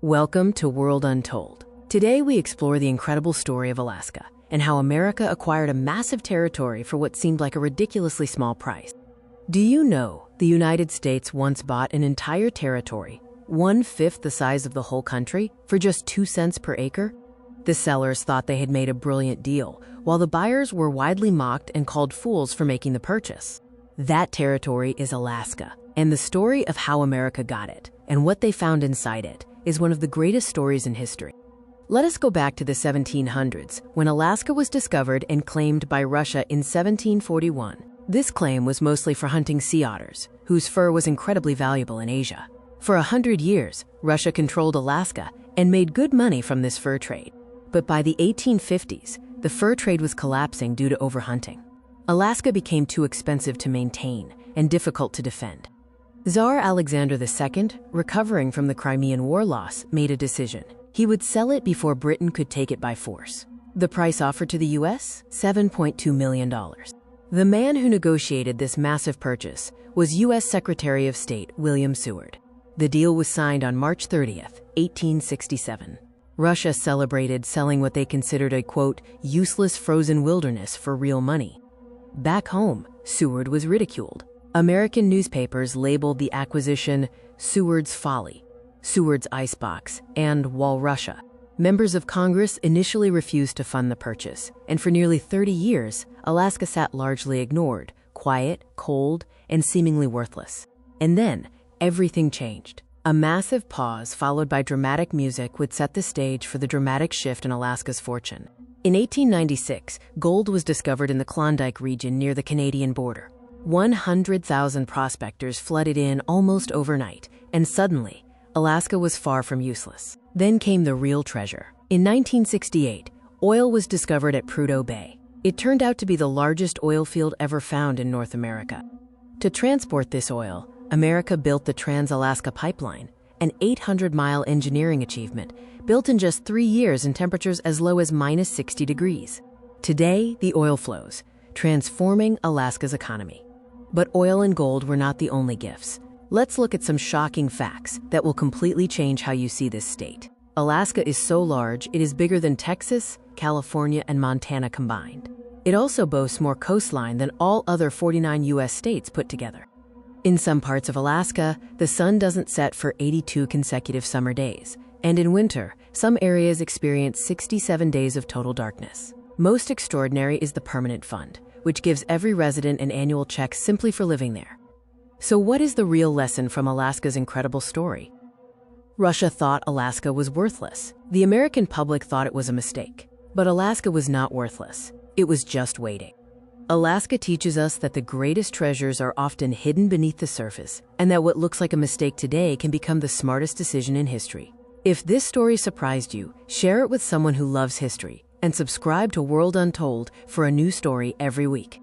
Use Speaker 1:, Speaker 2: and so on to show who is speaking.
Speaker 1: Welcome to World Untold. Today we explore the incredible story of Alaska and how America acquired a massive territory for what seemed like a ridiculously small price. Do you know the United States once bought an entire territory, 1/5 the size of the whole country, for just 2 cents per acre? The sellers thought they had made a brilliant deal, while the buyers were widely mocked and called fools for making the purchase. That territory is Alaska, and the story of how America got it and what they found inside it is one of the greatest stories in history. Let us go back to the 1700s, when Alaska was discovered and claimed by Russia in 1741. This claim was mostly for hunting sea otters, whose fur was incredibly valuable in Asia. For 100 years, Russia controlled Alaska and made good money from this fur trade. But by the 1850s, the fur trade was collapsing due to overhunting. Alaska became too expensive to maintain and difficult to defend. Tsar Alexander II, recovering from the Crimean War loss, made a decision. He would sell it before Britain could take it by force. The price offered to the U.S.? $7.2 million. The man who negotiated this massive purchase was U.S. Secretary of State William Seward. The deal was signed on March 30th, 1867. Russia celebrated selling what they considered a, quote, useless frozen wilderness for real money. Back home, Seward was ridiculed. American newspapers labeled the acquisition Seward's Folly, Seward's Icebox, and Wall Russia. Members of Congress initially refused to fund the purchase, and for nearly 30 years, Alaska sat largely ignored, quiet, cold, and seemingly worthless. And then, everything changed. A massive pause followed by dramatic music would set the stage for the dramatic shift in Alaska's fortune. In 1896, gold was discovered in the Klondike region near the Canadian border. 100,000 prospectors flooded in almost overnight, and suddenly, Alaska was far from useless. Then came the real treasure. In 1968, oil was discovered at Prudhoe Bay. It turned out to be the largest oil field ever found in North America. To transport this oil, America built the Trans-Alaska Pipeline, an 800-mile engineering achievement built in just 3 years in temperatures as low as minus 60 degrees. Today, the oil flows, transforming Alaska's economy. But oil and gold were not the only gifts. Let's look at some shocking facts that will completely change how you see this state. Alaska is so large, it is bigger than Texas, California, and Montana combined. It also boasts more coastline than all other 49 U.S. states put together. In some parts of Alaska, the sun doesn't set for 82 consecutive summer days, and in winter, some areas experience 67 days of total darkness. Most extraordinary is the Permanent Fund, which gives every resident an annual check simply for living there. So what is the real lesson from Alaska's incredible story? Russia thought Alaska was worthless. The American public thought it was a mistake. But Alaska was not worthless. It was just waiting. Alaska teaches us that the greatest treasures are often hidden beneath the surface, and that what looks like a mistake today can become the smartest decision in history. If this story surprised you, share it with someone who loves history, and subscribe to World Untold for a new story every week.